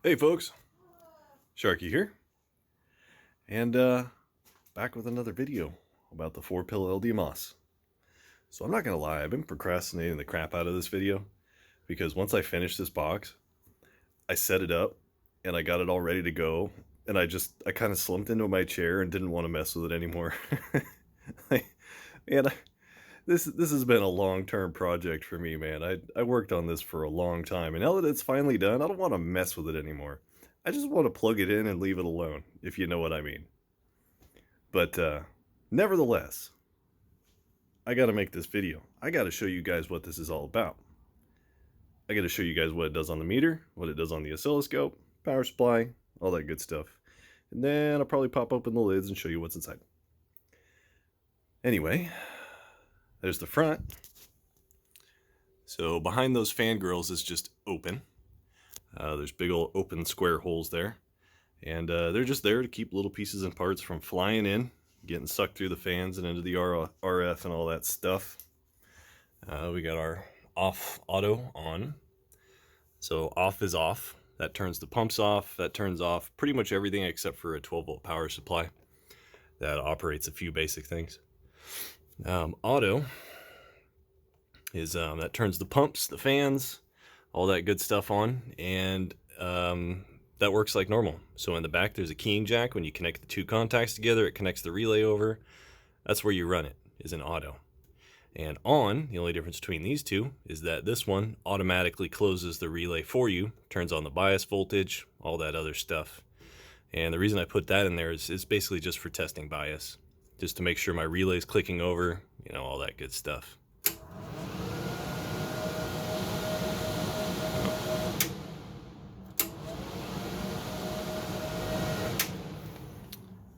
Hey folks, Sharky here, and back with another video about the 4-pill LDMOS. So I'm not gonna lie, I've been procrastinating the crap out of this video because once I finished this box, I set it up and I got it all ready to go, and I kind of slumped into my chair and didn't want to mess with it anymore. This has been a long-term project for me, man. I worked on this for a long time, and now that it's finally done, I don't want to mess with it anymore. I just want to plug it in and leave it alone, if you know what I mean. But nevertheless, I got to make this video. I got to show you guys what this is all about. I got to show you guys what it does on the meter, what it does on the oscilloscope, power supply, all that good stuff. And then I'll probably pop open the lids and show you what's inside. Anyway, there's the front. So behind those fangirls is just open. There's big old open square holes there. And they're just there to keep little pieces and parts from flying in, getting sucked through the fans and into the RF and all that stuff. We got our off auto on. So off is off. That turns the pumps off. That turns off pretty much everything except for a 12-volt power supply. That operates a few basic things. Auto is that turns the pumps, the fans, all that good stuff on, and that works like normal. So in the back there's a keying jack. When you connect the two contacts together, it connects the relay over. That's where you run it, is in auto. And on, the only difference between these two is that this one automatically closes the relay for you, turns on the bias voltage, all that other stuff. And the reason I put that in there is basically just for testing bias. Just to make sure my relay's clicking over, you know, all that good stuff.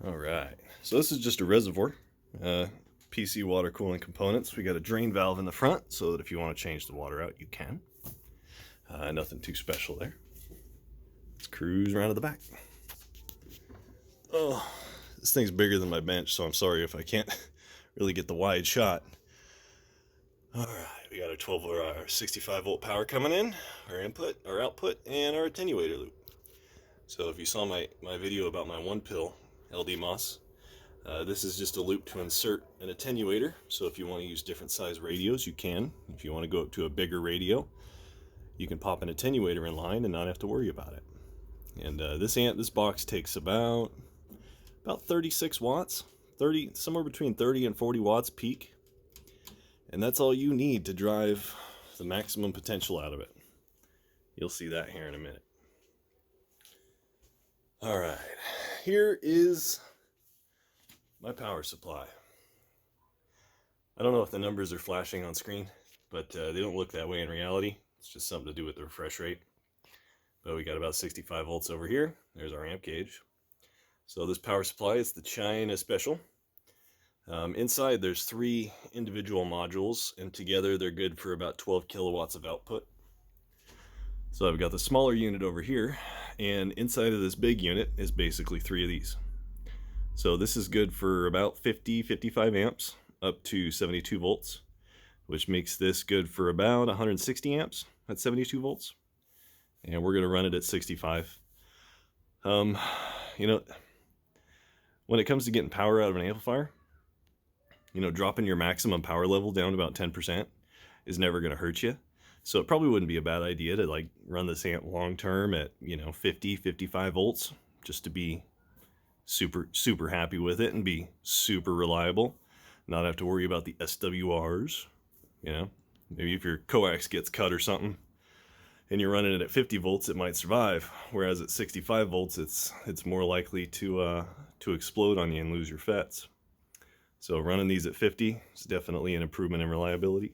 Alright, so this is just a reservoir. PC water cooling components. We got a drain valve in the front so that if you want to change the water out, you can. Nothing too special there. Let's cruise around to the back. Oh. This thing's bigger than my bench, so I'm sorry if I can't really get the wide shot. Alright, we got our 12 or our 65 volt power coming in, our input, our output, and our attenuator loop. So if you saw my video about my 1-pill LDMOS, this is just a loop to insert an attenuator. So if you want to use different size radios, you can. If you want to go up to a bigger radio, you can pop an attenuator in line and not have to worry about it. And this box takes about 36 watts, somewhere between 30 and 40 watts peak. And that's all you need to drive the maximum potential out of it. You'll see that here in a minute. All right, here is my power supply. I don't know if the numbers are flashing on screen, but they don't look that way in reality. It's just something to do with the refresh rate. But we got about 65 volts over here. There's our amp gauge. So this power supply is the China Special. Inside there's 3 individual modules, and together they're good for about 12 kilowatts of output. So I've got the smaller unit over here, and inside of this big unit is basically 3 of these. So this is good for about 55 amps up to 72 volts, which makes this good for about 160 amps at 72 volts. And we're going to run it at 65. You know, when it comes to getting power out of an amplifier, you know, dropping your maximum power level down to about 10% is never going to hurt you. So it probably wouldn't be a bad idea to like run this amp long term at, you know, 55 volts just to be super happy with it and be super reliable. Not have to worry about the SWRs, you know. Maybe if your coax gets cut or something and you're running it at 50 volts, it might survive. Whereas at 65 volts, it's more likely to explode on you and lose your FETs. So running these at 50 is definitely an improvement in reliability.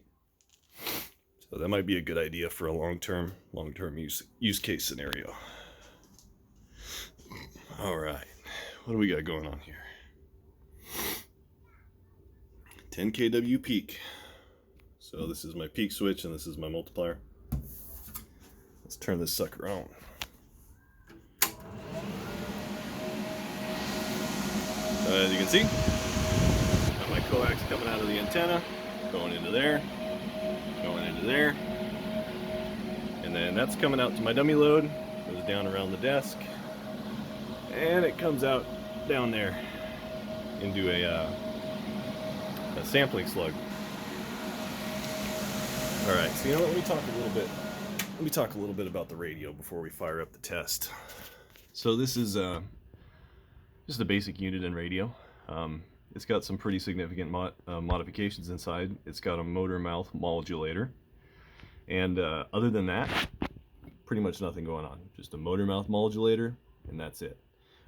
So that might be a good idea for a long-term use case scenario. All right, what do we got going on here? 10 kW peak. So this is my peak switch and this is my multiplier. Let's turn this sucker on. As you can see, got my coax coming out of the antenna, going into there, going into there, and then that's coming out to my dummy load, Goes down around the desk, and it comes out down there into a sampling slug. All right, so let me talk a little bit. Let me talk a little bit about the radio before we fire up the test. So this is just a basic unit in radio. It's got some pretty significant modifications inside. It's got a motor mouth modulator, and other than that, pretty much nothing going on. Just a motor mouth modulator, and that's it.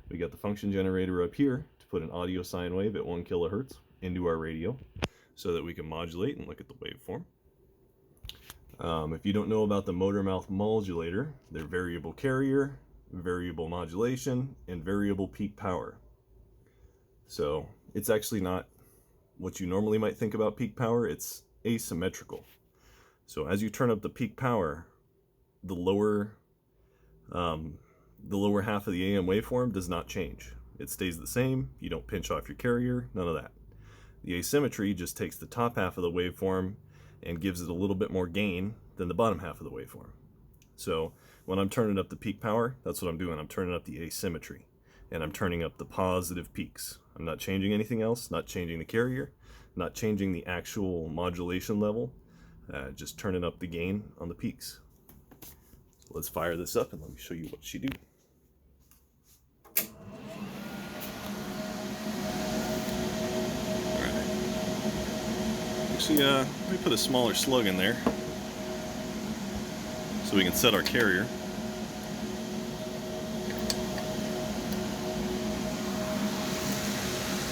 We got the function generator up here to put an audio sine wave at 1 kilohertz into our radio so that we can modulate and look at the waveform. If you don't know about the motor mouth modulator, they're variable carrier, variable modulation, and variable peak power. So it's actually not what you normally might think about peak power. It's asymmetrical. So as you turn up the peak power, the lower half of the AM waveform does not change. It stays the same. You don't pinch off your carrier, none of that. The asymmetry just takes the top half of the waveform and gives it a little bit more gain than the bottom half of the waveform. So when I'm turning up the peak power, that's what I'm doing. I'm turning up the asymmetry, and I'm turning up the positive peaks. I'm not changing anything else, not changing the carrier, not changing the actual modulation level, just turning up the gain on the peaks. So let's fire this up and let me show you what she do. Actually, let me put a smaller slug in there so we can set our carrier.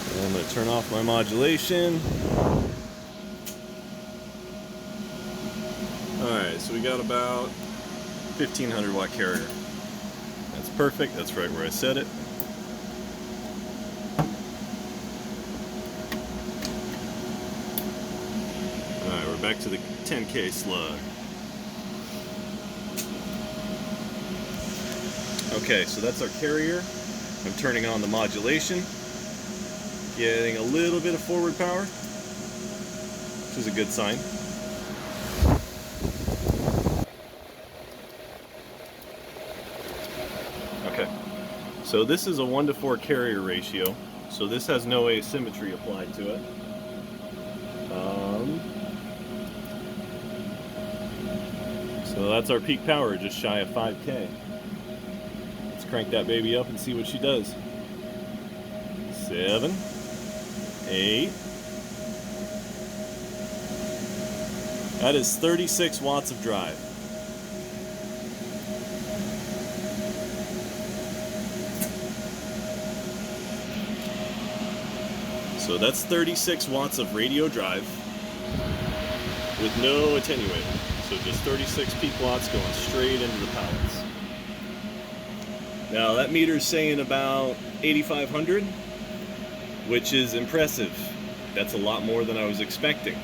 And I'm going to turn off my modulation. Alright, so we got about 1500 watt carrier. That's perfect, that's right where I set it. Alright, we're back to the 10K slug. Okay, so that's our carrier. I'm turning on the modulation, getting a little bit of forward power, which is a good sign. Okay, so this is a 1:4 carrier ratio, so this has no asymmetry applied to it. So that's our peak power, just shy of 5K. Let's crank that baby up and see what she does. 7, 8. That is 36 watts of drive. So that's 36 watts of radio drive with no attenuator. So just 36 peak watts going straight into the pallets. Now that meter's saying about 8,500, which is impressive. That's a lot more than I was expecting.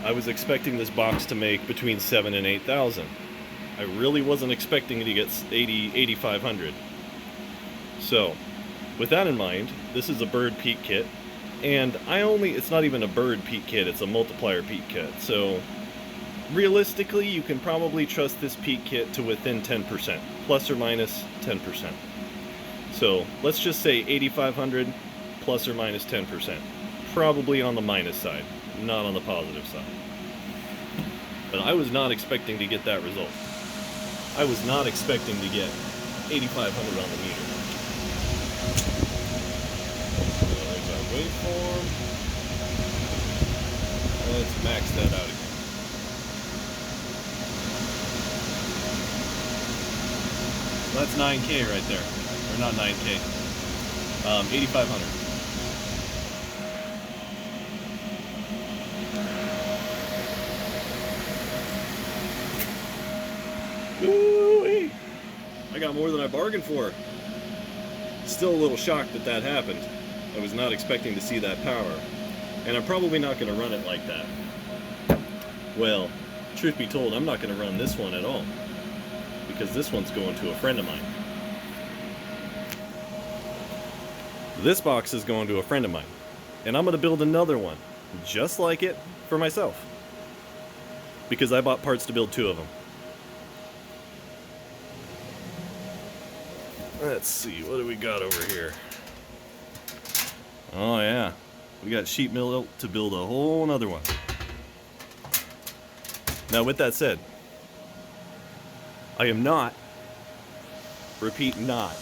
I was expecting this box to make between 7,000 and 8,000. I really wasn't expecting it to get 8,500. So, with that in mind, this is a bird peak kit, and it's not even a bird peak kit, it's a multiplier peak kit. So, realistically, you can probably trust this peak kit to within 10%, plus or minus 10%. So, let's just say 8,500 plus or minus 10%. Probably on the minus side, not on the positive side. But I was not expecting to get that result. I was not expecting to get 8,500 on the meter. So there's our waveform. Let's max that out again. That's 9K right there. Or not 9K. 8,500. Ooh-wee. I got more than I bargained for. Still a little shocked that that happened. I was not expecting to see that power. And I'm probably not going to run it like that. Well, truth be told, I'm not going to run this one at all. Because this one's going to a friend of mine. This box is going to a friend of mine. And I'm going to build another one, just like it, for myself. Because I bought parts to build 2 of them. Let's see, what do we got over here? Oh yeah, we got sheet metal to build a whole nother one. Now with that said, I am not, repeat not,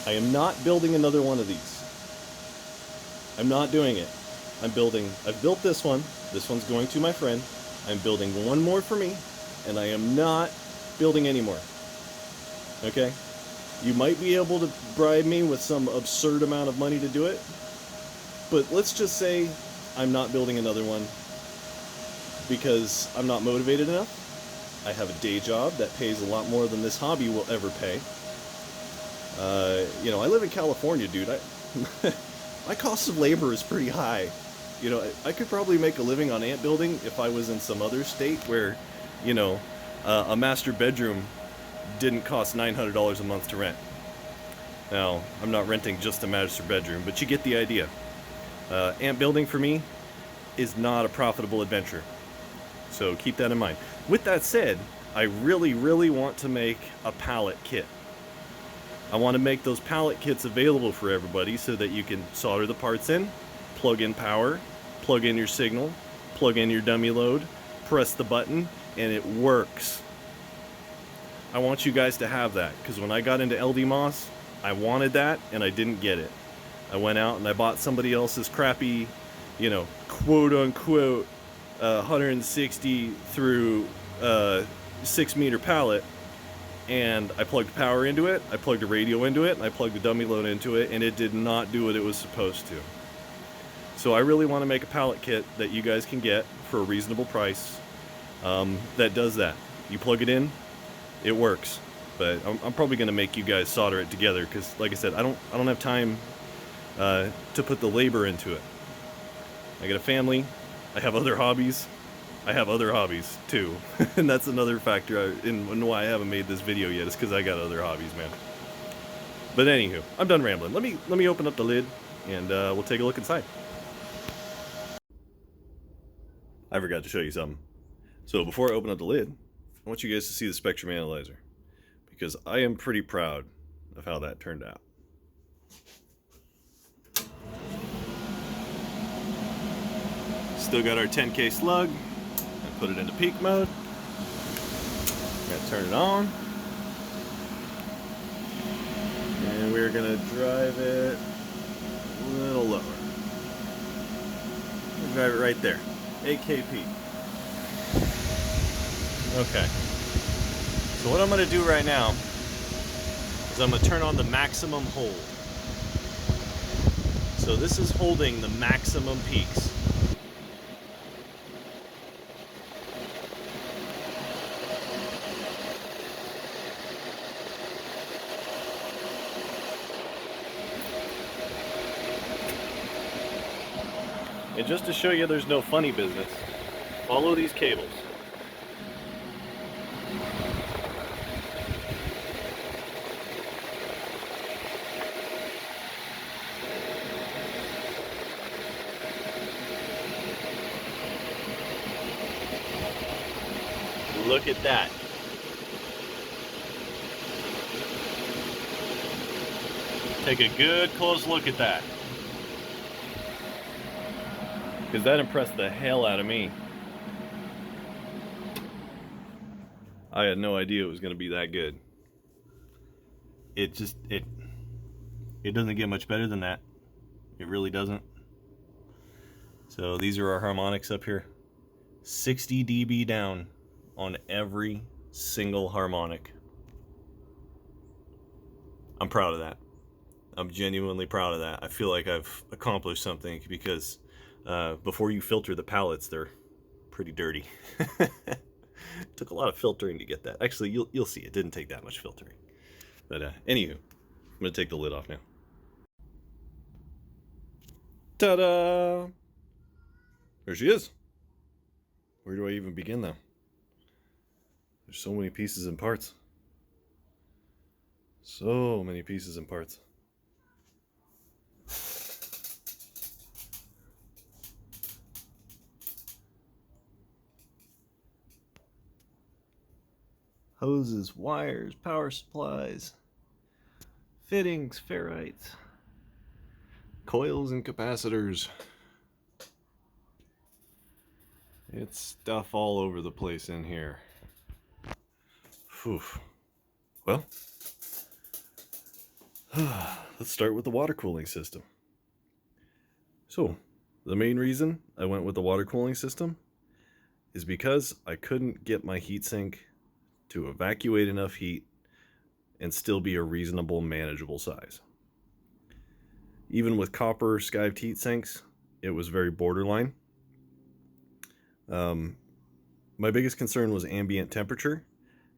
I am not building another one of these. I'm not doing it. I've built this one. This one's going to my friend. I'm building one more for me, and I am not building any more. Okay? You might be able to bribe me with some absurd amount of money to do it, but let's just say I'm not building another one because I'm not motivated enough. I have a day job that pays a lot more than this hobby will ever pay. You know, I live in California, dude. My cost of labor is pretty high. You know, I could probably make a living on ant building if I was in some other state where, you know, a master bedroom didn't cost $900 a month to rent. Now, I'm not renting just a master bedroom, but you get the idea. Ant building for me is not a profitable adventure. So keep that in mind. With that said, I really, really want to make a pallet kit. I want to make those pallet kits available for everybody so that you can solder the parts in, plug in power, plug in your signal, plug in your dummy load, press the button, and it works. I want you guys to have that, because when I got into LDMOS, I wanted that and I didn't get it. I went out and I bought somebody else's crappy, you know, quote unquote 160 through 6 meter pallet, and I plugged power into it, I plugged a radio into it, and I plugged the dummy load into it, and it did not do what it was supposed to. So I really want to make a pallet kit that you guys can get for a reasonable price that does that. You plug it in, it works. But I'm probably going to make you guys solder it together because, like I said, I don't have time to put the labor into it. I got a family, I have other hobbies. I have other hobbies too, and that's another factor in why I haven't made this video yet, is because I got other hobbies, man. But anywho, I'm done rambling. Let me open up the lid, and we'll take a look inside. I forgot to show you something. So before I open up the lid, I want you guys to see the spectrum analyzer, because I am pretty proud of how that turned out. Still got our 10K slug. Put it into peak mode. Gotta turn it on. And we're gonna drive it a little lower. We'll drive it right there. 8kp. Okay. So what I'm gonna do right now is I'm gonna turn on the maximum hold. So this is holding the maximum peaks. And just to show you there's no funny business, follow these cables. Look at that. Take a good close look at that, because that impressed the hell out of me. I had no idea it was going to be that good. It doesn't get much better than that. It really doesn't. So these are our harmonics up here. 60 dB down on every single harmonic. I'm proud of that. I'm genuinely proud of that. I feel like I've accomplished something, because before you filter the pallets, they're pretty dirty. Took a lot of filtering to get that. Actually, you'll see it didn't take that much filtering. But anywho, I'm gonna take the lid off now. Ta-da! There she is. Where do I even begin though? There's so many pieces and parts. So many pieces and parts. Hoses, wires, power supplies. fittings, ferrites, coils and capacitors. It's stuff all over the place in here. Whew. Well, let's start with the water cooling system. So, the main reason I went with the water cooling system is because I couldn't get my heatsink to evacuate enough heat and still be a reasonable, manageable size. Even with copper skived heatsinks, it was very borderline. My biggest concern was ambient temperature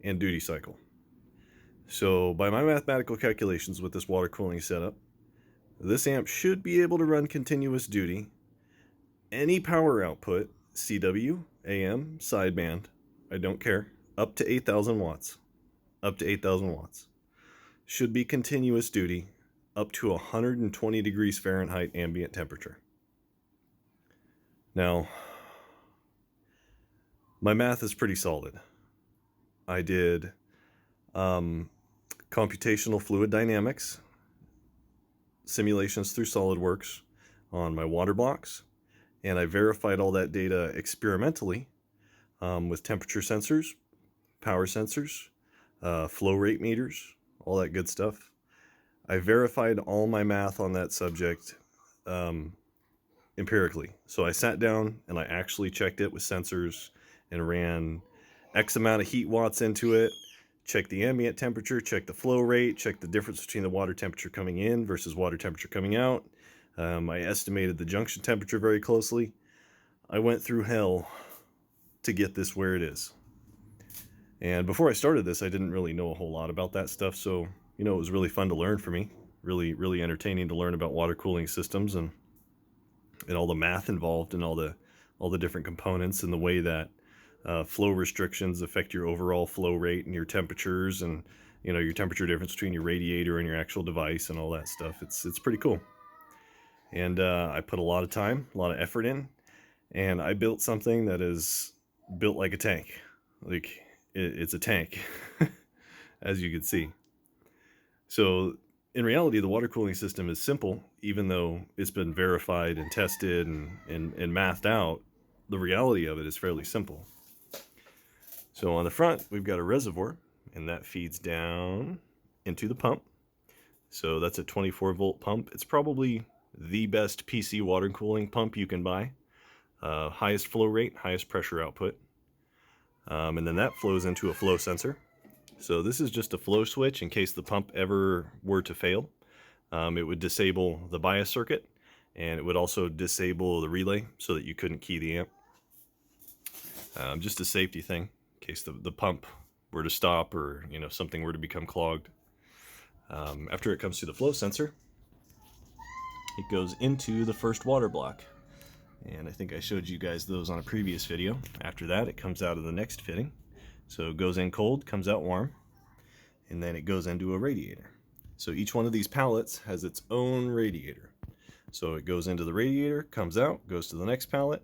and duty cycle. So by my mathematical calculations with this water cooling setup, this amp should be able to run continuous duty. Any power output, CW, AM, sideband, I don't care, up to 8,000 watts. Up to 8,000 watts. Should be continuous duty up to 120 degrees Fahrenheit ambient temperature. Now, my math is pretty solid. I did computational fluid dynamics, simulations through SolidWorks on my water blocks, and I verified all that data experimentally with temperature sensors, power sensors, flow rate meters, all that good stuff. I verified all my math on that subject empirically. So I sat down and I actually checked it with sensors and ran X amount of heat watts into it, checked the ambient temperature, checked the flow rate, checked the difference between the water temperature coming in versus water temperature coming out. I estimated the junction temperature very closely. I went through hell to get this where it is. And before I started this, I didn't really know a whole lot about that stuff, so it was really fun to learn for me. Really entertaining to learn about water cooling systems and all the math involved and all the different components and the way that flow restrictions affect your overall flow rate and your temperatures and your temperature difference between your radiator and your actual device and all that stuff. It's pretty cool. And I put a lot of time, a lot of effort in, and I built something that is built like a tank. Like it's a tank, as you can see. So in reality, the water cooling system is simple, even though it's been verified and tested and mathed out. The reality of it is fairly simple. So on the front, we've got a reservoir, and that feeds down into the pump. So that's a 24-volt pump. It's probably the best PC water cooling pump you can buy. Highest flow rate, highest pressure output. And then that flows into a flow sensor. So this is just a flow switch in case the pump ever were to fail. It would disable the bias circuit, and it would also disable the relay so that you couldn't key the amp. Just a safety thing in case the pump were to stop or something were to become clogged. After it comes to the flow sensor, it goes into the first water block. And I think I showed you guys those on a previous video. After that, it comes out of the next fitting. So it goes in cold, comes out warm, and then it goes into a radiator. So each one of these pallets has its own radiator. So it goes into the radiator, comes out, goes to the next pallet,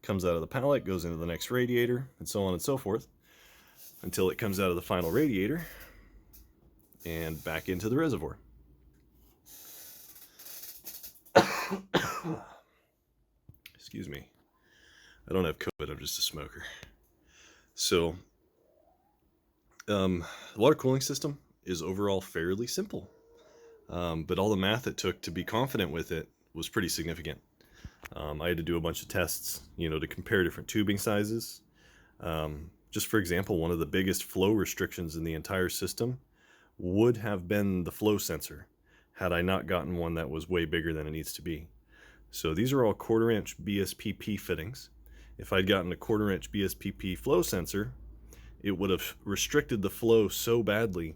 comes out of the pallet, goes into the next radiator, and so on and so forth, until it comes out of the final radiator and back into the reservoir. Excuse me. I don't have COVID, I'm just a smoker. So, the water cooling system is overall fairly simple. But all the math it took to be confident with it was pretty significant. I had to do a bunch of tests, to compare different tubing sizes. Just for example, one of the biggest flow restrictions in the entire system would have been the flow sensor, had I not gotten one that was way bigger than it needs to be. So these are all 1/4 inch BSPP fittings. If I'd gotten a 1/4 inch BSPP flow sensor, it would have restricted the flow so badly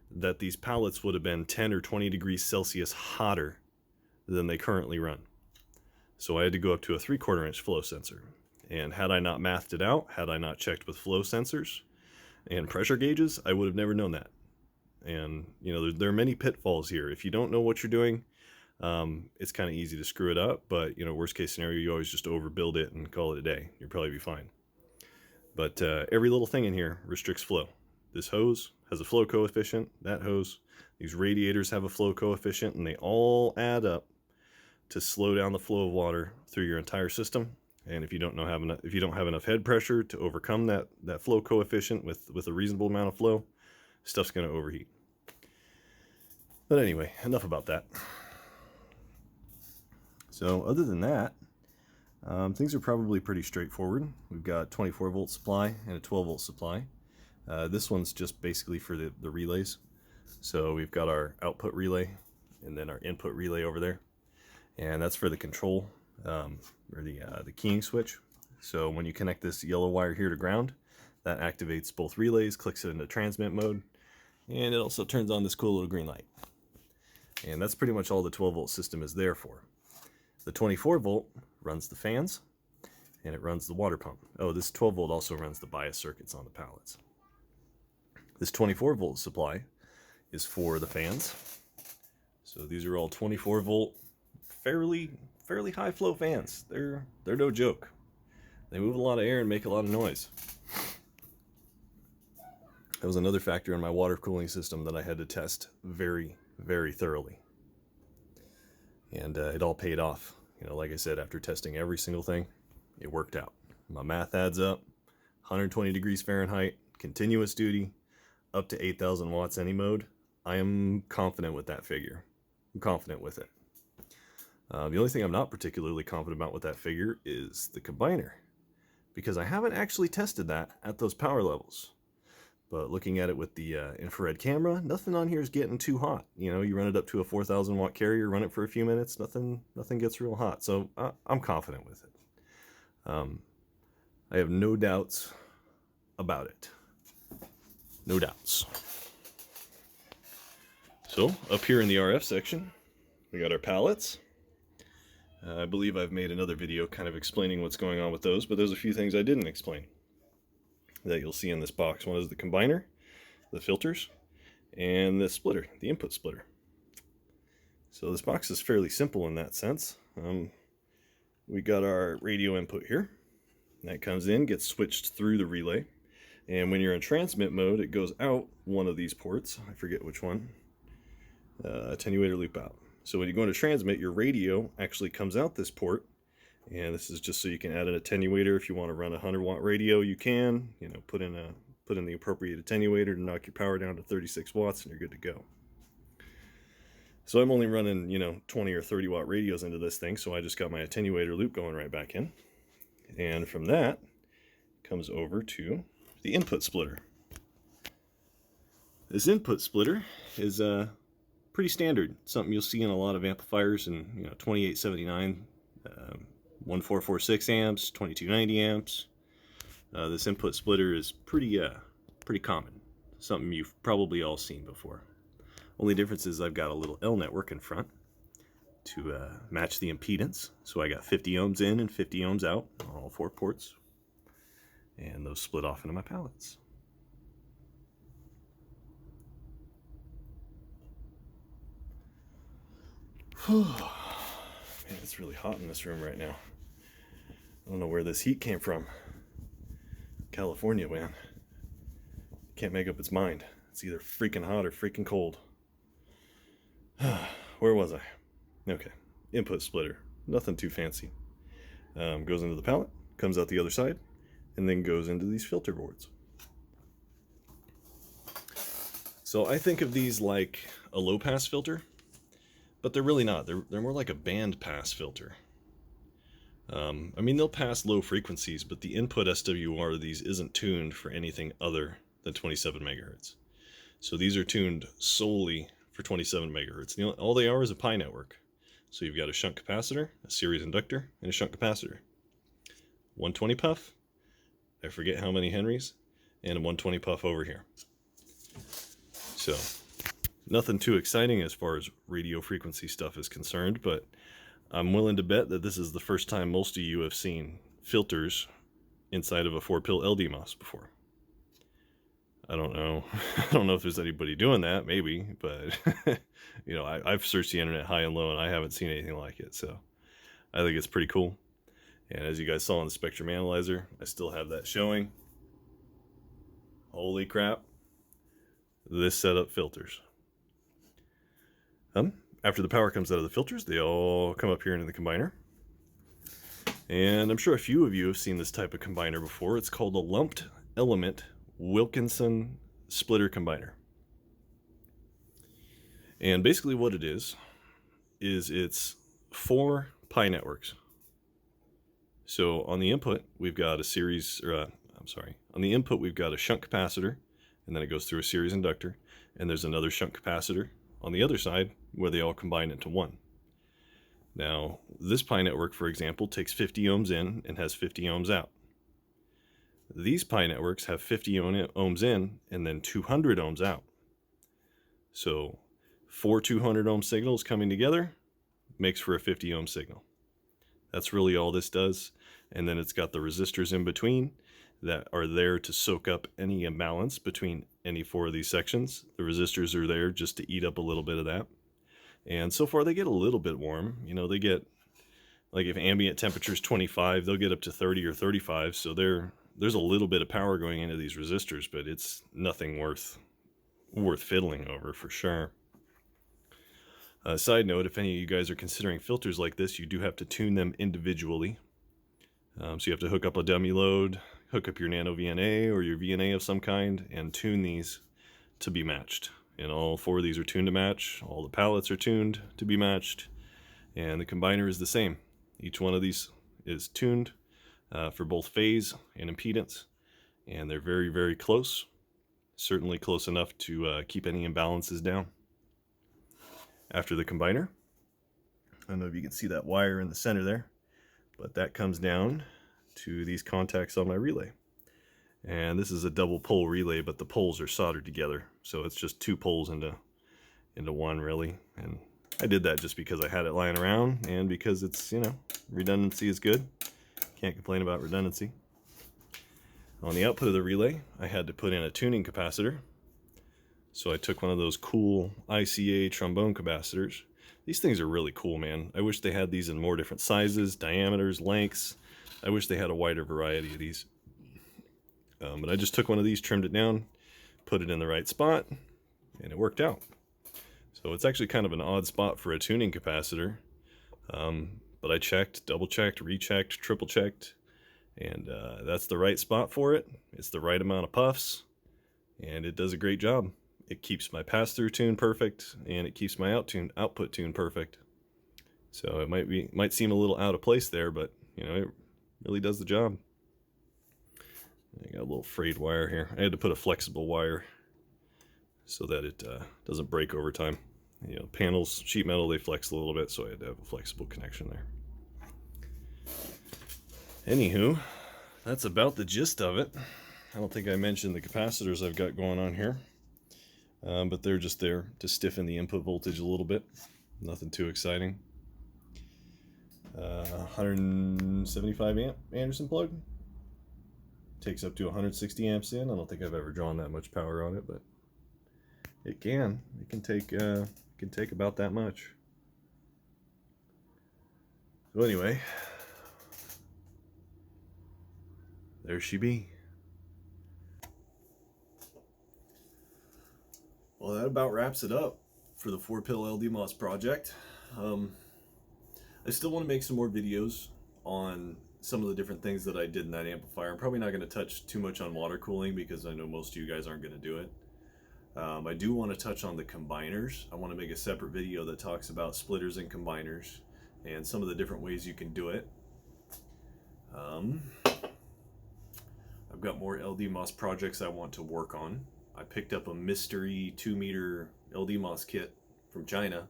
that these pallets would have been 10 or 20 degrees Celsius hotter than they currently run. So I had to go up to a 3/4 inch flow sensor. And had I not mathed it out, had I not checked with flow sensors and pressure gauges, I would have never known that. And, there are many pitfalls here. If you don't know what you're doing, it's kind of easy to screw it up. But, worst case scenario, you always just overbuild it and call it a day. You'll probably be fine. But every little thing in here restricts flow. This hose has a flow coefficient, that hose, these radiators have a flow coefficient, and they all add up to slow down the flow of water through your entire system. And if you don't have enough head pressure to overcome that flow coefficient with a reasonable amount of flow, stuff's going to overheat. But anyway, enough about that. So other than that, things are probably pretty straightforward. We've got 24 volt supply and a 12 volt supply. This one's just basically for the relays. So we've got our output relay and then our input relay over there. And that's for the control, or the keying switch. So when you connect this yellow wire here to ground, that activates both relays, clicks it into transmit mode, and it also turns on this cool little green light. And that's pretty much all the 12 volt system is there for. The 24 volt runs the fans, and it runs the water pump. Oh, this 12 volt also runs the bias circuits on the pallets. This 24 volt supply is for the fans. So these are all 24 volt, fairly high flow fans. They're no joke. They move a lot of air and make a lot of noise. That was another factor in my water cooling system that I had to test very, very thoroughly. And it all paid off. You know, like I said, after testing every single thing, it worked out. My math adds up. 120 degrees Fahrenheit, continuous duty, up to 8,000 watts any mode. I am confident with that figure. I'm confident with it. The only thing I'm not particularly confident about with that figure is the combiner, because I haven't actually tested that at those power levels. But looking at it with the infrared camera, nothing on here is getting too hot. You know, you run it up to a 4,000 watt carrier, run it for a few minutes, nothing gets real hot. So I'm confident with it. I have no doubts about it. No doubts. So up here in the RF section, we got our pallets. I believe I've made another video kind of explaining what's going on with those, but there's a few things I didn't explain that you'll see in this box. One is the combiner, the filters, and the splitter, the input splitter. So this box is fairly simple in that sense. We got our radio input here. That comes in, gets switched through the relay, and when you're in transmit mode, it goes out one of these ports. I forget which one. Attenuator loop out. So when you go into transmit, your radio actually comes out this port, and this is just so you can add an attenuator. If you want to run a 100 watt radio, you can. You know, put in the appropriate attenuator to knock your power down to 36 watts, and you're good to go. So I'm only running, you know, 20 or 30 watt radios into this thing, so I just got my attenuator loop going right back in. And from that comes over to the input splitter. This input splitter is pretty standard, something you'll see in a lot of amplifiers, and 2879, 1446 amps, 2290 amps. This input splitter is pretty common, something you've probably all seen before. Only difference is I've got a little L network in front to match the impedance. So I got 50 ohms in and 50 ohms out on all 4 ports, and those split off into my pallets. Man, it's really hot in this room right now. I don't know where this heat came from. California, man. Can't make up its mind. It's either freaking hot or freaking cold. Where was I? Okay, input splitter. Nothing too fancy. Goes into the pallet, comes out the other side, and then goes into these filter boards. So I think of these like a low pass filter, but they're really not. They're more like a band pass filter. I mean, they'll pass low frequencies, but the input SWR of these isn't tuned for anything other than 27 megahertz. So these are tuned solely for 27 megahertz. All they are is a pi network. So you've got a shunt capacitor, a series inductor, and a shunt capacitor. 120 puff, I forget how many henries, and a 120 puff over here. So nothing too exciting as far as radio frequency stuff is concerned, but I'm willing to bet that this is the first time most of you have seen filters inside of a 4-pill LDMOS before. I don't know. I don't know if there's anybody doing that, maybe, but I've searched the internet high and low and I haven't seen anything like it. So I think it's pretty cool. And as you guys saw in the spectrum analyzer, I still have that showing. Holy crap. this setup filters. After the power comes out of the filters, they all come up here into the combiner. And I'm sure a few of you have seen this type of combiner before. It's called a lumped element Wilkinson splitter combiner. And basically what it is it's 4 pi networks. So on the input, we've got on the input we've got a shunt capacitor, and then it goes through a series inductor, and there's another shunt capacitor on the other side where they all combine into one. Now, this pi network, for example, takes 50 ohms in and has 50 ohms out. These pi networks have 50 ohms in and then 200 ohms out. So 4 200 ohm signals coming together makes for a 50 ohm signal. That's really all this does. And then it's got the resistors in between that are there to soak up any imbalance between any 4 of these sections. The resistors are there just to eat up a little bit of that. And so far they get a little bit warm. You know, they get, like if ambient temperature is 25, they'll get up to 30 or 35. So there's a little bit of power going into these resistors, but it's nothing worth fiddling over for sure. Side note, if any of you guys are considering filters like this, you do have to tune them individually. So you have to hook up a dummy load, hook up your nano VNA or your VNA of some kind, and tune these to be matched. And all 4 of these are tuned to match. All the pallets are tuned to be matched. And the combiner is the same. Each one of these is tuned for both phase and impedance. And they're very, very close. Certainly close enough to keep any imbalances down. After the combiner, I don't know if you can see that wire in the center there, but that comes down to these contacts on my relay. And this is a double pole relay, but the poles are soldered together, so it's just 2 poles into one really. And I did that just because I had it lying around and because it's, you know, redundancy is good. Can't complain about redundancy. On the output of the relay, I had to put in a tuning capacitor. So I took one of those cool ICA trombone capacitors. These things are really cool, man. I wish they had these in more different sizes, diameters, lengths. I wish they had a wider variety of these. But I just took one of these, trimmed it down, put it in the right spot, and it worked out. So it's actually kind of an odd spot for a tuning capacitor. But I checked, double-checked, rechecked, triple-checked, and that's the right spot for it. It's the right amount of puffs, and it does a great job. It keeps my pass-through tune perfect, and it keeps my output tune perfect. So it might seem a little out of place there, but you know, it really does the job. I got a little frayed wire here. I had to put a flexible wire so that it doesn't break over time. You know, panels, sheet metal, they flex a little bit, so I had to have a flexible connection there. Anywho, that's about the gist of it. I don't think I mentioned the capacitors I've got going on here. But they're just there to stiffen the input voltage a little bit. Nothing too exciting. 175 amp Anderson plug. Takes up to 160 amps in. I don't think I've ever drawn that much power on it, but it can. It can take about that much. So anyway, there she be. Well, that about wraps it up for the 4-pill LDMOS project. I still want to make some more videos on some of the different things that I did in that amplifier. I'm probably not going to touch too much on water cooling because I know most of you guys aren't going to do it. I do want to touch on the combiners. I want to make a separate video that talks about splitters and combiners and some of the different ways you can do it. I've got more LDMOS projects I want to work on. I picked up a mystery 2-meter LDMOS kit from China.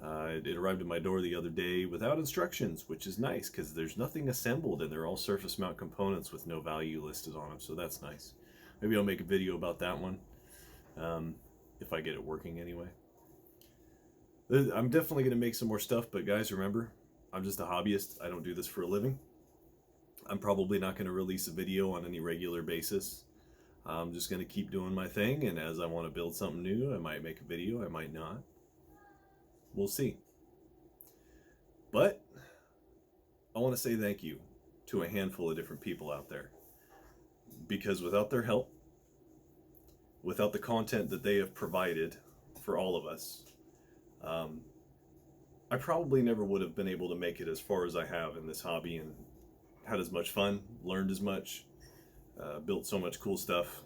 It arrived at my door the other day without instructions, which is nice because there's nothing assembled and they're all surface mount components with no value listed on them, so that's nice. Maybe I'll make a video about that one, if I get it working anyway. I'm definitely going to make some more stuff, but guys, remember, I'm just a hobbyist. I don't do this for a living. I'm probably not going to release a video on any regular basis. I'm just going to keep doing my thing, and as I want to build something new, I might make a video, I might not. We'll see. But I want to say thank you to a handful of different people out there, because without their help, without the content that they have provided for all of us, I probably never would have been able to make it as far as I have in this hobby and had as much fun, learned as much, built so much cool stuff.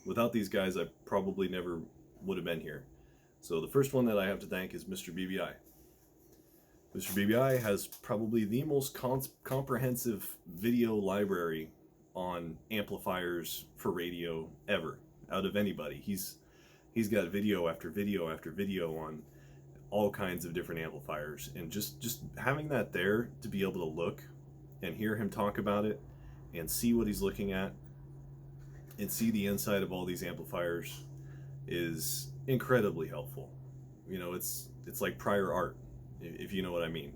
Without these guys, I probably never would have been here. So the first one that I have to thank is Mr. BBI. Mr. BBI has probably the most comprehensive video library on amplifiers for radio ever, out of anybody. He's got video after video after video on all kinds of different amplifiers, and just having that there to be able to look and hear him talk about it and see what he's looking at and see the inside of all these amplifiers is incredibly helpful. You know, it's like prior art, if you know what I mean.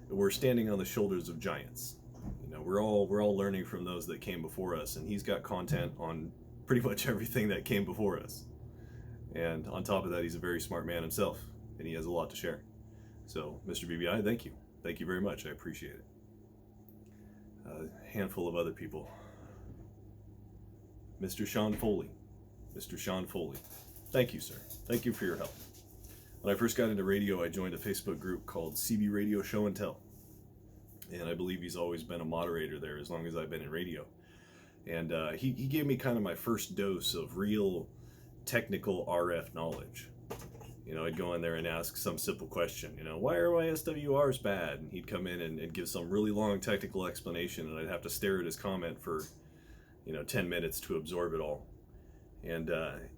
We're standing on the shoulders of giants. You know, we're all learning from those that came before us, and he's got content on pretty much everything that came before us. And on top of that, he's a very smart man himself, and he has a lot to share. So, Mr. BBI, thank you. Thank you very much. I appreciate it. A handful of other people. Mr. Sean Foley. Mr. Sean Foley. Thank you, sir. Thank you for your help. When I first got into radio, I joined a Facebook group called CB Radio Show and Tell. And I believe he's always been a moderator there as long as I've been in radio. And he gave me kind of my first dose of real technical RF knowledge. You know, I'd go in there and ask some simple question, you know, why are my SWRs bad? And he'd come in and give some really long technical explanation, and I'd have to stare at his comment for, 10 minutes to absorb it all. And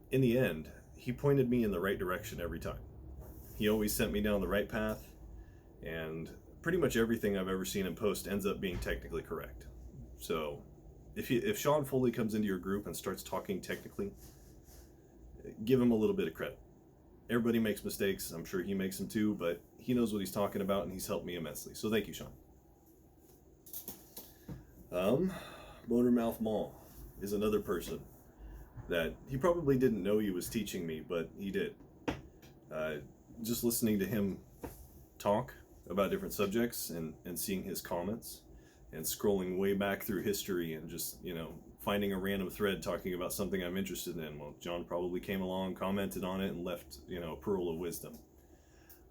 in the end, he pointed me in the right direction every time. He always sent me down the right path, and pretty much everything I've ever seen him post ends up being technically correct. So if Sean Foley comes into your group and starts talking technically, give him a little bit of credit. Everybody makes mistakes. I'm sure he makes them too, but he knows what he's talking about, and he's helped me immensely. So thank you, Sean. Motormouth Mall is another person that he probably didn't know he was teaching me, but he did. Just listening to him talk about different subjects and seeing his comments and scrolling way back through history and just, finding a random thread talking about something I'm interested in. Well, John probably came along, commented on it, and left, a pearl of wisdom.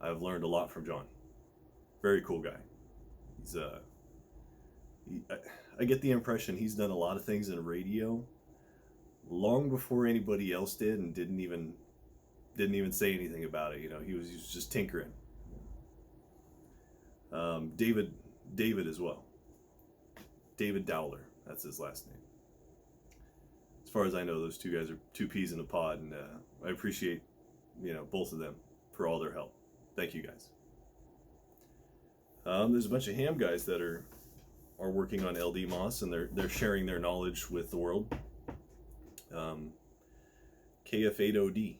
I've learned a lot from John. Very cool guy. He's I get the impression he's done a lot of things in radio long before anybody else did, and didn't even say anything about it. He was just tinkering. David as well. David Dowler, that's his last name. As far as I know, those two guys are two peas in a pod, and I appreciate, both of them for all their help. Thank you guys. There's a bunch of ham guys that are working on LDMOS, and they're sharing their knowledge with the world. KF8OD.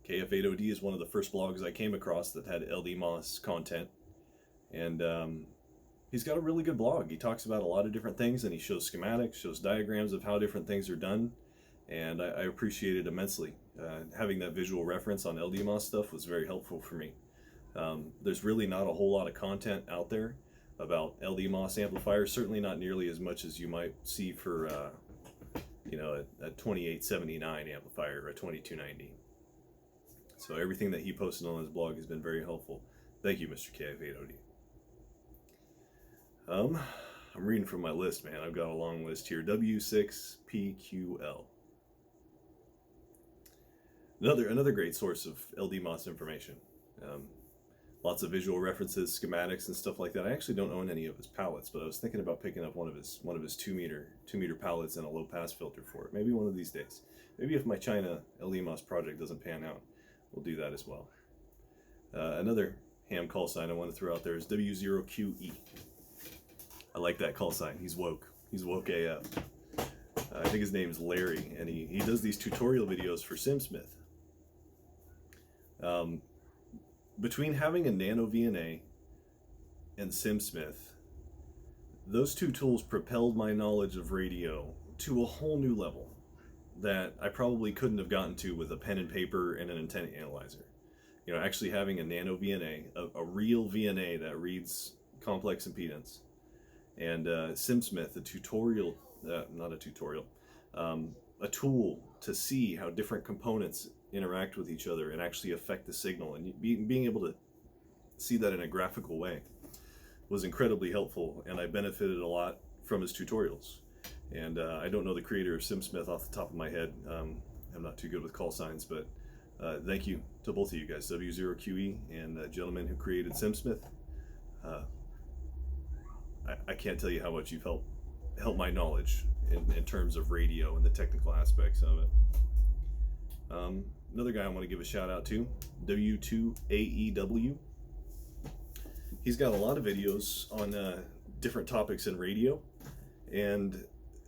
KF8OD is one of the first blogs I came across that had LDMOS content, and he's got a really good blog. He talks about a lot of different things, and he shows schematics, shows diagrams of how different things are done, and I appreciate it immensely. Having that visual reference on LDMOS stuff was very helpful for me. There's really not a whole lot of content out there about LDMOS amplifiers, certainly not nearly as much as you might see for a 2879 amplifier or a 2290. So everything that he posted on his blog has been very helpful. Thank you, Mr. KF8OD. I'm reading from my list, man. I've got a long list here. W6PQL. Another great source of LDMOS information. Lots of visual references, schematics, and stuff like that. I actually don't own any of his palettes, but I was thinking about picking up one of his 2 meter palettes and a low pass filter for it. Maybe one of these days. Maybe if my China LDMOS project doesn't pan out, we'll do that as well. Another ham call sign I want to throw out there is W0QE. I like that call sign. He's woke. He's woke AF. I think his name's Larry, and he does these tutorial videos for SimSmith. Between having a Nano VNA and SimSmith, those two tools propelled my knowledge of radio to a whole new level that I probably couldn't have gotten to with a pen and paper and an antenna analyzer. Actually having a Nano VNA, a real VNA that reads complex impedance, and SimSmith, a tool to see how different components interact with each other and actually affect the signal, and being able to see that in a graphical way was incredibly helpful, and I benefited a lot from his tutorials. And I don't know the creator of SimSmith off the top of my head. I'm not too good with call signs, but thank you to both of you guys, W0QE and the gentleman who created SimSmith. I can't tell you how much you've helped my knowledge in terms of radio and the technical aspects of it. Another guy I want to give a shout out to, W2AEW. He's got a lot of videos on different topics in radio, and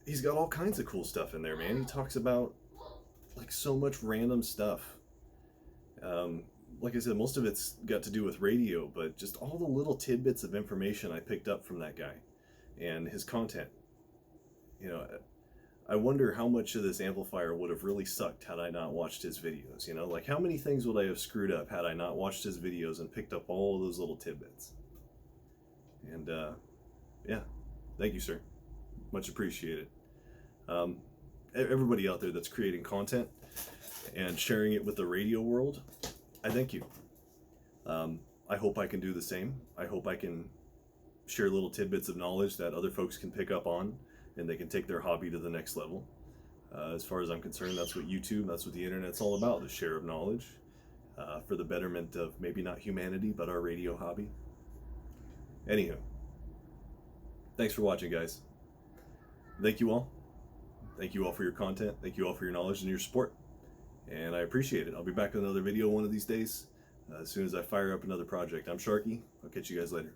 he's got all kinds of cool stuff in there, man. He talks about like so much random stuff. Like I said, most of it's got to do with radio, but just all the little tidbits of information I picked up from that guy and his content. You know, I wonder how much of this amplifier would have really sucked had I not watched his videos. You know, like how many things would I have screwed up had I not watched his videos and picked up all of those little tidbits. And yeah, thank you, sir. Much appreciated. Everybody out there that's creating content and sharing it with the radio world, I thank you. I hope I can do the same. I hope I can share little tidbits of knowledge that other folks can pick up on, and they can take their hobby to the next level. As far as I'm concerned, that's what YouTube, that's what the internet's all about, the share of knowledge for the betterment of maybe not humanity, but our radio hobby. Anywho, thanks for watching, guys. Thank you all. Thank you all for your content. Thank you all for your knowledge and your support. And I appreciate it. I'll be back with another video one of these days as soon as I fire up another project. I'm Sharky. I'll catch you guys later.